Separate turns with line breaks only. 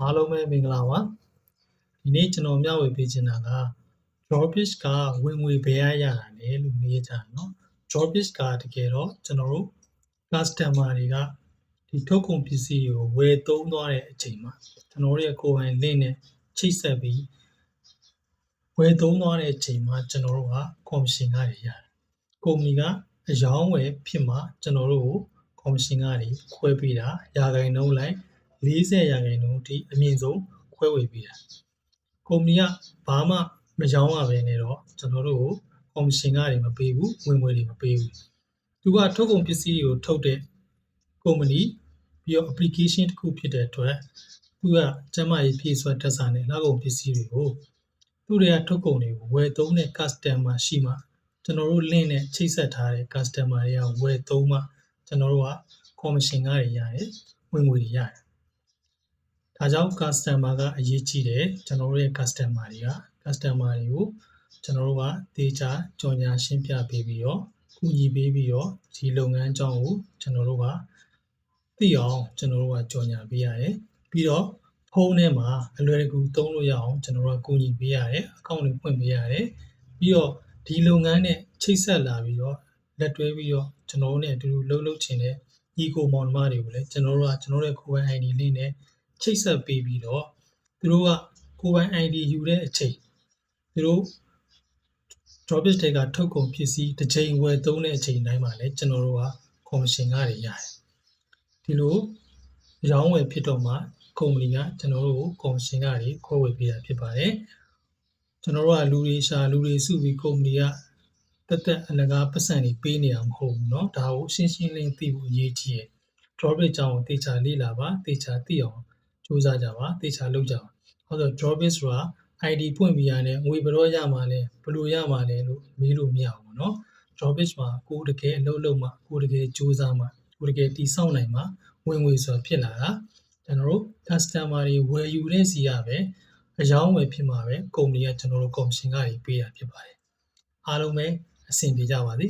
အားလုံးပဲမင်္ဂလာပါဒီနေ့ကျွန်တော်မျှဝေပေးချင်တာက Drawbridge ကဝင်ငွေဘယ်ရရတာလဲလို့မေးကြတယ်เนาะ Drawbridge ကတကယ်တော့ကျွန်တော်တို့ customer တွေကဒီထုတ်ကုန်ပစ္စည်းကိုဝယ်သုံးသွားတဲ့အချိန်မှာကျွန်တော်တို့ရဲ့ကိုယ်ပိုင် link နဲ့ချိတ်ဆက်ပြီးဝယ်သုံးသွားတဲ့အချိန်မှာကျွန်တော်တို့က commission တွေရတယ်ကုမ္ပဏီကအယောင်းဝယ်ဖြစ်မှကျွန်တော်တို့ကို commission တွေခွဲပေးတာရာခိုင်နှုန်းလိုက်40ရာခိုင်နှုန်းအထိအမြင့်ဆုံးခွဲဝေပေးတာကုမ္ပဏီကဘာမှမရောင်းရဘဲနဲ့တော့ကျွန်တော်တို့ကို commission တွေမပေးဘူးဝင်ငွေတွေမပေးဘူးသူကထုတ်ကုန်ပစ္စည်းတွေကိုထုတ်တဲ့ကုမ္ပဏီပြီးတော့ application တစ်ခုဖြစ်တဲ့အတွက်သူကကျန်းမာရေးဖြည့်စွက်တက်စာနဲ့နောက်ကုန်ပစ္စည်းတွေကိုသူတွေကထုတ်ကုန်တွေကိုဝယ်သုံးတဲ့ customer ရှိမှကျွန်တော်တို့ link နဲ့ချိတ်ဆက်ထားတဲ့ customer တွေကဝယ်သုံးမှကျွန်တော်တို့က commission တွေရတယ်ဝင်ငွေတွေရတယ်ဒါကြောင့် customer ကအရေးကြီးတယ်ကျွန်တော်တို့ရဲ့ customer တွေကိုကျွန်တော်တို့ကဒေတာကြော်ညာရှင်းပြပေးပြီးတော့ကူညီပေးပြီးတော့ဒီလုပ်ငန်းအကြောင်းကိုကျွန်တော်တို့ကသိအောင်ကျွန်တော်တို့ကကြော်ညာပေးရတယ်ပြီးတော့ဖုန်းထဲမှာအလွယ်တကူသုံးလို့ရအောင်ကျွန်တော်တို့ကကူညီပေးရတယ်အကောင့်တွေဖွင့်ပေးရတယ်ပြီးတော့ဒီလုပ်ငန်းနဲ့ချိတ်ဆက်လာပြီးတော့လက်တွဲပြီးတော့ကျွန်တော်တို့နဲ့အတူတူလှုပ်ချင်တဲ့ညီကိုမောင်နှမတွေကိုလည်းကျွန်တော်တို့ရဲ့ကိုယ်ပိုင် ID လေးနဲ့ချိတ်ဆက်ပေးပြီးတော့သူတို့ကကိုယ်ပိုင် ID ယူတဲ့အချိန်သူတို့ Drawbridge တွေကထုတ်ကုန်ပစ္စည်းတစ်ချိန်ဝယ်သုံးတဲ့အချိန်တိုင်းမှာလည်းကျွန်တော်တို့က commission တွေရတယ်ဒီလိုရောင်းဝယ်ဖြစ်တော့မှကုမ္ပဏီကကျွန်တော်တို့ကို commission တွေခွဲဝေပေးတာဖြစ်ပါတယ်ကျွန်တော်တို့ကလူတွေရှာလူတွေစုပြီးကုမ္ပဏီကတက်အလကားပတ်စံတွေပေးနေတာမဟုတ်ဘူးเนาะဒါကိုရှင်းရှင်းလင်းသိဖို့အရေးကြီးတယ် Drawbridge အကြောင်းကိုသေချာလေ့လာပါသေချာသိအောင်စူးစမ်းကြပါသေချာလုပ်ကြပါဟုတ်ဆို Drawbridge ဆိုတာ ID ဖွင့်ပြီးရတယ်ငွေဘယ်တော့ရမှာလဲဘယ်လိုရမှာလဲလို့မေးလို့မရဘူးเนาะ Drawbridge မှာကိုယ်တကယ်အလုပ်လုပ်မှကိုယ်တကယ်စူးစမ်းမှကိုယ်တကယ်တည်ဆောက်နိုင်မှဝင်ငွေဆိုတာဖြစ်လာတာကျွန်တော်တို့ customer တွေဝယ်ယူတဲ့စီရပဲအယောင်းဝယ်ဖြစ်မှာပဲကုမ္ပဏီကကျွန်တော်တို့ commission တွေပေးတာဖြစ်ပါတယ်အားလုံးပဲအဆင်ပြေကြပါစေ